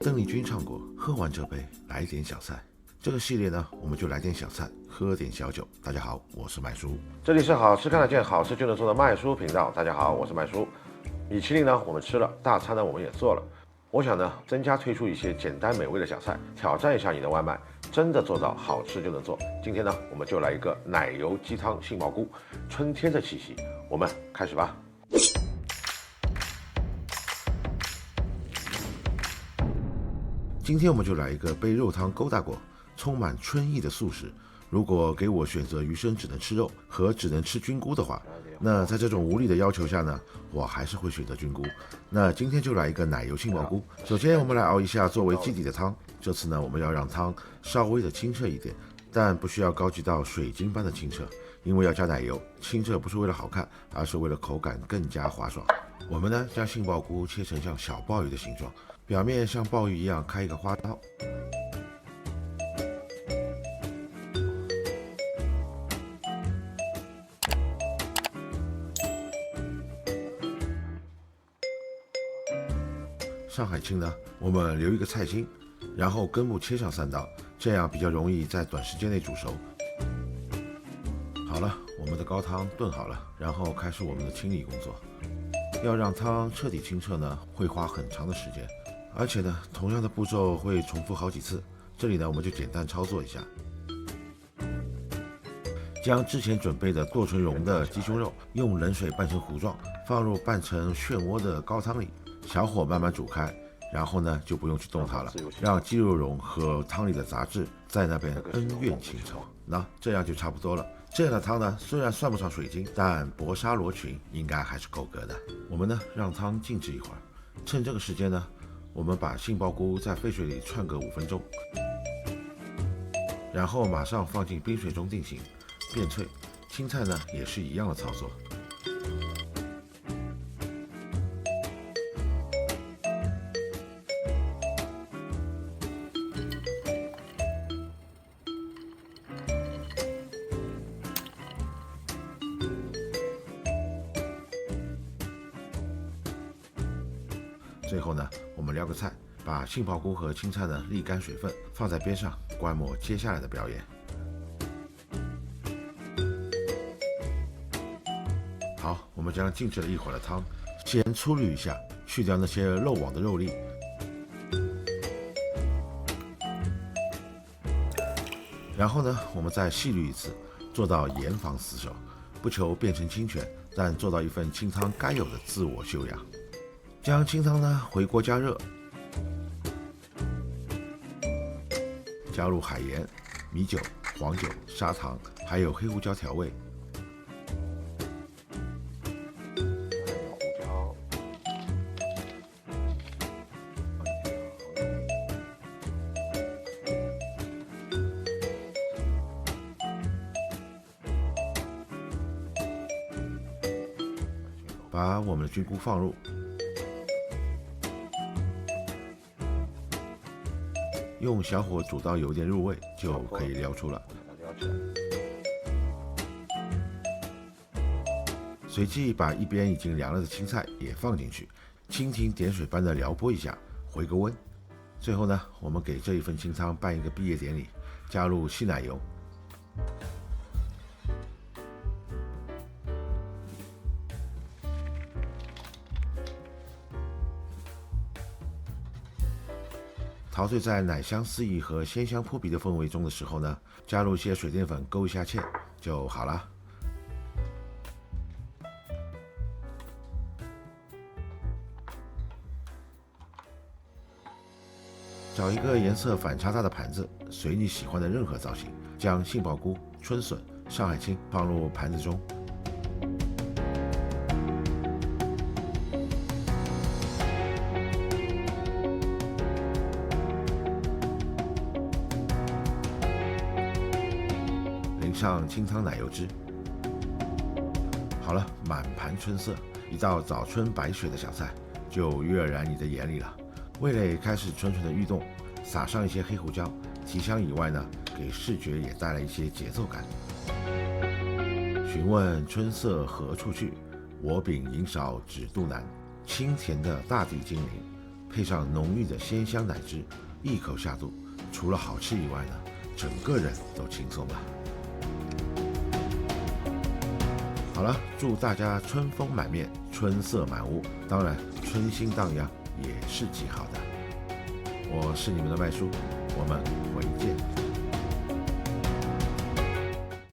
邓丽君唱过，喝完这杯来点小菜。这个系列呢，我们就来点小菜，喝点小酒。大家好，我是麦叔，这里是好吃看得见，好吃就能做的麦叔频道。大家好，我是麦叔。米其林呢，我们吃了；大餐呢，我们也做了。我想呢，增加推出一些简单美味的小菜，挑战一下你的外卖，真的做到好吃就能做。今天呢，我们就来一个奶油鸡汤杏鲍菇，春天的气息，我们开始吧。今天我们就来一个被肉汤勾搭过、充满春意的素食。如果给我选择余生只能吃肉和只能吃菌菇的话，那在这种无理的要求下呢，我还是会选择菌菇。那今天就来一个奶油杏鲍菇。首先我们来熬一下作为基底的汤。这次呢，我们要让汤稍微的清澈一点，但不需要高级到水晶般的清澈，因为要加奶油，清澈不是为了好看，而是为了口感更加滑爽。我们呢，将杏鲍菇切成像小鲍鱼的形状，表面像鲍鱼一样开一个花刀。上海青呢，我们留一个菜心，然后根部切上3刀，这样比较容易在短时间内煮熟。好了，我们的高汤炖好了，然后开始我们的清理工作。要让汤彻底清澈呢，会花很长的时间，而且呢，同样的步骤会重复好几次。这里呢，我们就简单操作一下，将之前准备的剁成蓉的鸡胸肉用冷水拌成糊状，放入拌成漩涡的高汤里。小火慢慢煮开，然后呢就不用去动它了，让鸡肉蓉和汤里的杂质在那边恩怨情仇。那这样就差不多了。这样的汤呢，虽然算不上水晶，但薄纱罗裙应该还是够格的。我们呢让汤静置一会儿，趁这个时间呢，我们把杏鲍菇在沸水里串个5分钟，然后马上放进冰水中定型，变脆。青菜呢也是一样的操作。最后呢，我们撩个菜，把杏鲍菇和青菜呢沥干水分，放在边上，观摩接下来的表演。好，我们将静置了一会儿的汤，先粗滤一下，去掉那些漏网的肉粒。然后呢，我们再细滤一次，做到严防死守，不求变成清泉，但做到一份清汤该有的自我修养。将清汤呢回锅加热，加入海盐、米酒、黄酒、砂糖，还有黑胡椒调味。把我们的菌菇放入。用小火煮到有点入味，就可以撩出了。随即把一边已经凉了的青菜也放进去，蜻蜓点水般的撩拨一下，回个温。最后呢，我们给这一份清汤办一个毕业典礼，加入稀奶油。陶醉在奶香四溢和鲜香扑鼻的氛围中的时候呢，加入一些水淀粉勾一下芡就好了。找一个颜色反差大的盘子，随你喜欢的任何造型，将杏鲍菇、春笋、上海青放入盘子中。淋上清汤奶油汁。好了，满盘春色，一道早春白雪的小菜就跃然你的眼里了。味蕾开始蠢蠢的欲动，撒上一些黑胡椒，提香以外呢，给视觉也带来一些节奏感。询问春色何处去，我秉银勺指肚南。清甜的大地精灵，配上浓郁的鲜香奶汁，一口下肚，除了好吃以外呢，整个人都轻松了。好了，祝大家春风满面，春色满屋，当然春心荡漾也是极好的。我是你们的麦叔，我们回见。